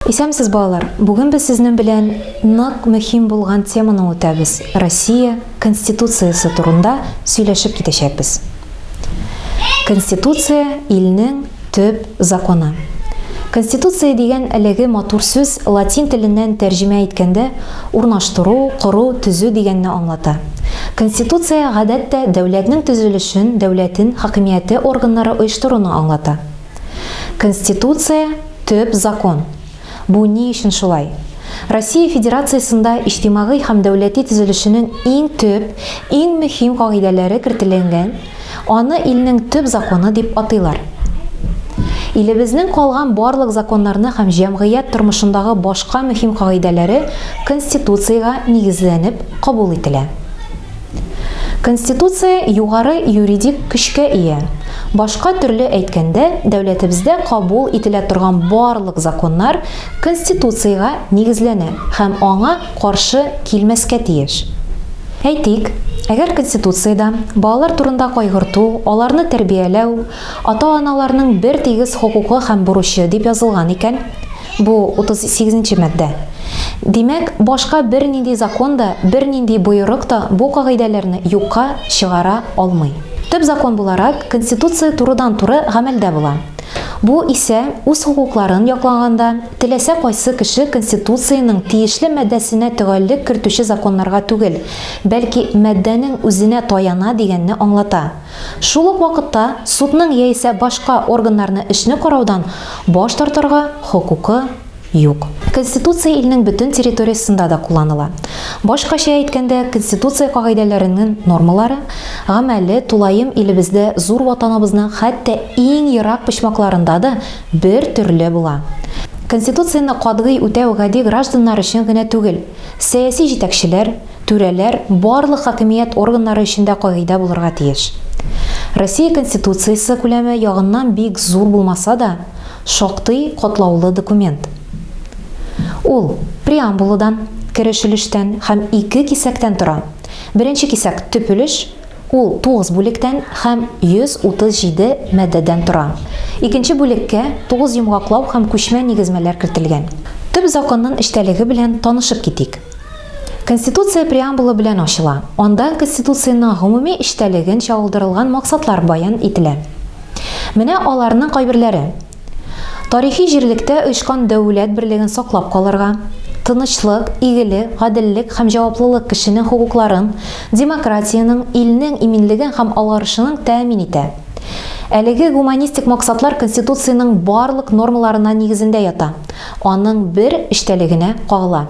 Исәмсез балалар, бүген без сезнең белән нык мөһим булган теманы үтәбез. Россия Конституциясы турында сөйләшеп китәчәкбез. Конституция илнең төп законы. Конституция дигән әлеге матур сүз латин теленнән тәрҗемә иткәндә урнаштыру, кору, төзү дигәнне аңлата. Конституция гадәттә дәүләтнең төзелешен, дәүләтнең хакимияте органнары оештыруны аңлата. Конституция төп закон. Бу ни өчен шулай? Россия Федерациясында иҗтимагый һәм дәүләти төзелешенең иң төп, иң мөһим кагыйдәләре кертелгән, аны илнең төп законы дип атыйлар. Илебезнең калган барлык законнарны һәм җәмгыять тормышындагы башка мөһим кагыйдәләре Конституциягә нигезләнеп кабул ителә. Конституция югары юридик көчкә ия. Башка төрле әйткәндә, дәүләтебездә кабул ителә торган барлык законнар Конституциягә нигезләнә һәм аңа каршы килмәскә тиеш. Әйтик, әгәр Конституциядә балалар турында кайгырту, аларны тәрбияләү, ата-аналарның бер тигез хокукы һәм бурычы дип язылган икән, бу 38-нче мадда. Димәк, башка бернинди законда, бернинди боерык та бу кагыйдәләрне юкка чыгара алмый. Төп закон буларак Конституция турыдан-туры гамәлдә була. Бу исә үз хукукларын яклаганда, теләсә кайсы кеше Конституциянең тиешле маддәсенә төгәллек кертүче законнарга түгел, бәлки маддәнең үзенә таяна дигәнне аңлата. Шул ук вакытта судның яисә башка органнарны эшне караудан баш тартырга хокукы юк. Конституция илнең бөтен территориясында да кулланыла. Башкача әйткәндә, Конституция кагыйдәләренең нормалары гамәле тулаем илебездә зур ватаныбызның хәтта иң ерак почмакларында да бер төрле була. Конституцияны катгый үтәү гади гражданнар өчен генә түгел, сәяси җитәкчеләр, түрәләр, барлык хакимият органнары өчен дә кагыйдә булырга тиеш. Россия Конституциясе күләме ягыннан бик зур булмаса да, шактый катлаулы документ. Ул преамбуладан, керешелештән һәм 2 кисәктән тора. Беренче кисәк төп өлеш, ул 9 бүлектән һәм 137 маддәдән тора. Икенче бүлеккә 9 йомгаклау һәм күчмә нигезмәләр кертелгән. Төп законның эштәлеге белән танышып китик. Конституция преамбула белән ачыла. Анда Конституцияның гомуми эштәлеген чагылдырылган максатлар баян ителә. Менә аларның кайберләре: тарихи җирлектә оешкан дәүләт берлеген саклап калырга, тынычлык, игелек, гаделлек һәм җаваплылык кешенең хукукларын, демократияның, илнең иминлеген һәм алгарышын тәэмин итә. Әлеге гуманистик максатлар Конституцияның барлык нормаларына нигезендә ята. Аның бер эштәлегенә кагыла.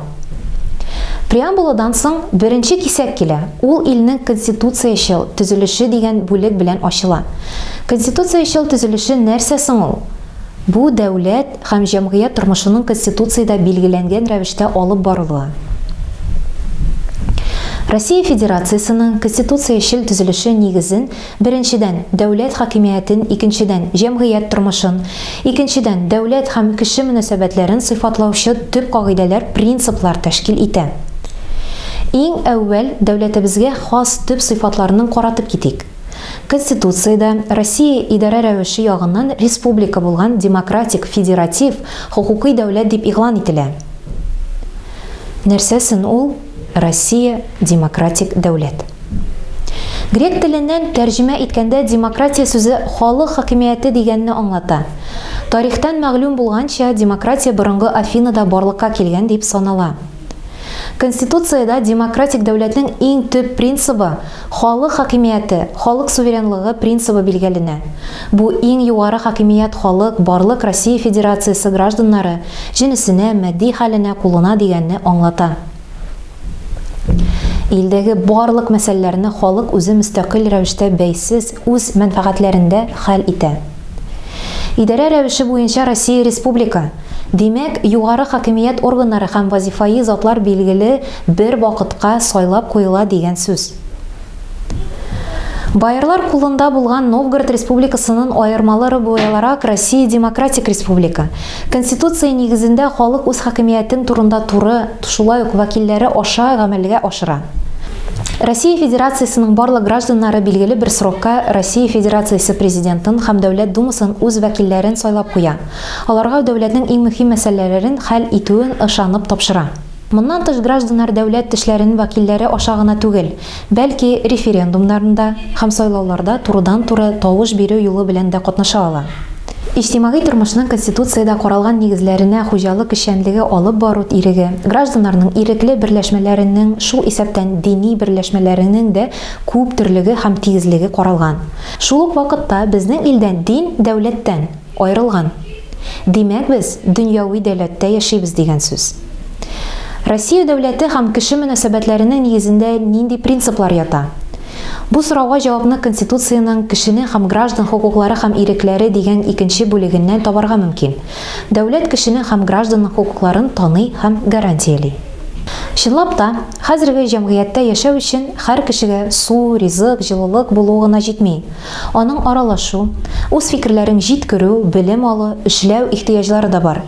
Преамбуладан соң беренче кисәк килә. Ул илнең конституциячел төзелеше дигән бүлек белән ачыла. Конституциячел төзелеше нәрсә соң ул? Бу дәүләт һәм җәмгыять тормышының Конституциядә билгеләнгән рәвештә алып барылуы. Россия Федерациясының конституциячел төзелеше нигезен беренчедән дәүләт хакимиятен, икенчедән җәмгыять тормышын, икенчедән дәүләт һәм кеше мөнәсәбәтләрен сыйфатлаучы төп кагыйдәләр, принциплар тәшкил итә. Иң әүвәл дәүләтебезгә хас төп сыйфатларны каратып китик. Конституциядә Россия идарә рәвеше ягыннан республика булган демократик, федератив, хукукый дәүләт дип игълан ителә. Нәрсәсен ул? Россия демократик дәүләт. Грек теленнән тәрҗемә иткәндә демократия сүзе халык хакимияте дигәнне аңлата. Тарихтан мәгълүм булганча, демократия борынгы Афинада барлыкка килгән дип санала. Конституциядә демократик дәүләтнең иң төп принцибы халык хакимияте, халык суверенлыгы принцибы билгеләнә. Бу иң югары хакимият халык барлык Россия Федерациясе гражданнары җинесенә, матди хәленә, кулына дигәнне аңлата. Илдәге барлык мәсьәләләрне халык үзе мөстәкыйль рәвештә бәйсез үз мәнфәгатьләрендә хәл итә. Идарә рәвеше буенча Россия республика. Димәк, югары хакимият органнары һәм вазифаи затлар билгеле бер вакытка сайлап куела дигән сүз. Байырлар кулында булган Новгород республикасының аермалары буяларак Россия демократик республика. Конституция нигезендә халык үз хакимиятен турында туры, шулай ук вәкилләре аша гамәлгә ашыра. Россия Федерациясының барлык гражданнары билгеле бер срокка Россия Федерациясы президентын һәм Дәүләт Думасын үз вәкилләрен сайлап куя. Аларга дәүләтнең иң мөһим мәсьәләләрен хәл итүен ышанып тапшыра. Моннан тыш гражданнар дәүләт эшләренең вәкилләре аша гына түгел, бәлки референдумнарында һәм сайлауларда турыдан-туры тавыш бирү юлы белән дә катнаша ала. Иҗтимагый тормышның Конституциядә каралган нигезләренә хуҗалык эшчәнлеге алып бару иреге, гражданнарның ирекле берләшмәләренең, шул исәптән дини берләшмәләренең дә күп төрлеге һәм тигезлеге каралган. Шул ук вакытта безнең илдән дин дәүләттән аерылган. Димәк, без дөньяви дәүләттә яшибез дигән сүз. Россия дәүләте һәм кеше мөнәсәбәтләренең нигезендә нинди принциплар ята? Бу сорауга җавапны Конституциянең кешенең һәм граждан хукуклары һәм ирекләре дигән икенче бүлегеннән табарга мөмкин. Дәүләт кешенең һәм гражданның хукукларын таный һәм гарантиялый. Чынлап та, хәзерге җәмгыятьтә яшәү өчен һәр кешегә су, ризык, җылылык булуы гына җитми. Аның аралашу, үз фикерләрен җиткерү, белем алу, эшләү ихтыяҗлары да бар.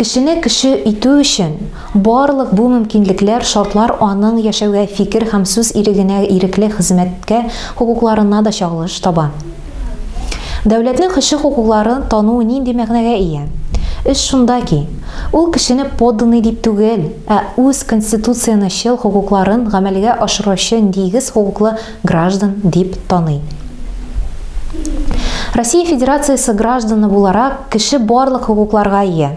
Кешене кеше итү өчен барлык бу мөмкинлекләр, шартлар аның яшәүгә, фикер һәм сүз ирегенә, ирекле хезмәткә, хукукларына да чагылыш таба. Дәүләтнең кеше хукукларын тануы нинди мәгънәгә ия? Эш шунда ки, ул кешене подданный дип түгел, ә үз конституциянчыл хукукларын гамәлгә ашыручы нигез хукуклы граждан дип таный. Россия Федерациясы гражданы буларак кеше барлык хукукларга ия.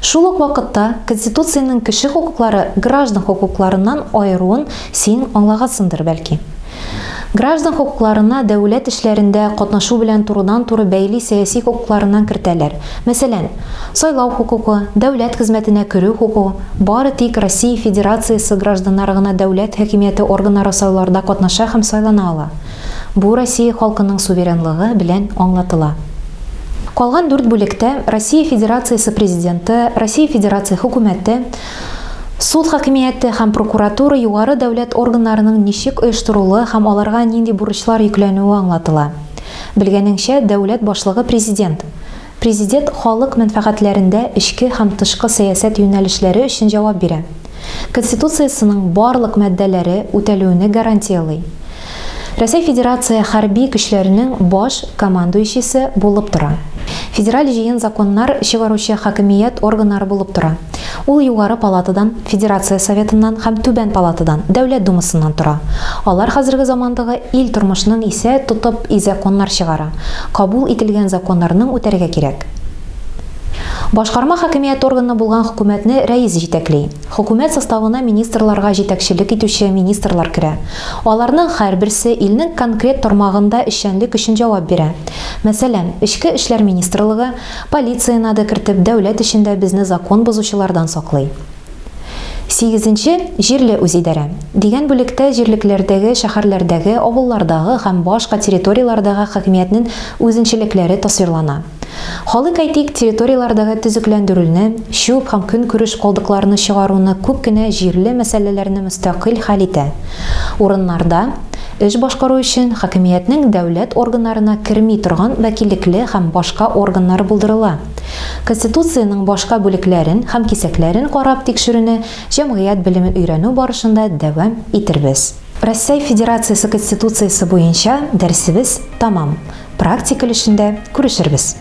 Шул ук вакытта Конституциянең кеше хукуклары граждан хукукларыннан аеруын син аңлагансыңдыр бәлки. Граждан хукукларына дәүләт эшләрендә катнашу белән турыдан-туры бәйли сәяси хукукларыннан кертәләр. Мәсәлән, сайлау хукугы, дәүләт хезмәтенә керү хукугы, бары тик Россия Федерациясы гражданнары гына дәүләт хакимияте органнары сайлауларда катнаша һәм сайлана ала. Бу Россия халкының суверенлыгы белән аңлатыла. Калган 4 бүлектә Россия Федерациясы президенты, Россия Федерация хөкүмәте, суд хакимияте һәм прокуратура югары дәүләт органнарының ничек оештырылуы һәм аларга нинди бурычлар йөкләнүе аңлатыла. Белгәнеңчә, дәүләт башлыгы президент. Президент халык мәнфәгатьләрендә эчке һәм тышкы сәясәт юнәлешләре өчен җавап бирә. Конституциясының барлык маддәләре үтәлүне гарантиялый. Россия Федерация хәрби көчләренең баш командующийсы булып тора. Федераль җыен законнар чыгаручы хакимият органнары булып тора. Ул югары палатадан, Федерация советыннан һәм түбән палатадан, Дәүләт думасыннан тора. Алар хәзерге замандагы ил тормышның исә тотып законнар чыгара. Кабул ителгән законнарның үтәргә кирәк. Башкарма хакимият органы булган хөкүмәтне рәис җитәкли. Хөкүмәт составына министрларга җитәкчелек итүче министрлар керә. Аларның һәрберсе илнең конкрет тармагында эшчәнлек өчен җавап бирә. Мәсәлән, Эчке эшләр министрлыгы полицияны да кертеп дәүләт эчендә безне закон бозучылардан саклый. 8-нче җирле үзидарә. Дигән бүлектә җирлекләрдәге, шәһәрләрдәге, авыллардагы һәм башка территориялардагы хакимиятнең үзенчәлекләре тасвирлана. Халык әйтик, территориялардагы төзекләндерүне, чүп һәм көнкүреш калдыкларны чыгаруны күп кенә җирле мәсьәләләрне мөстәкыйль хәл итә. Урыннарда эш башкару өчен хакимиятнең дәүләт органнарына керми торган вәкиллекле һәм башка органнар булдырыла. Конституциянең башка бүлекләрен һәм кисәкләрен карап тикшерүне җәмгыять белемен өйрәнү барышында дәвам итербез. Россия Федерациясы Конституциясе буенча дәресебез тамам. Практика эшендә күрешербез.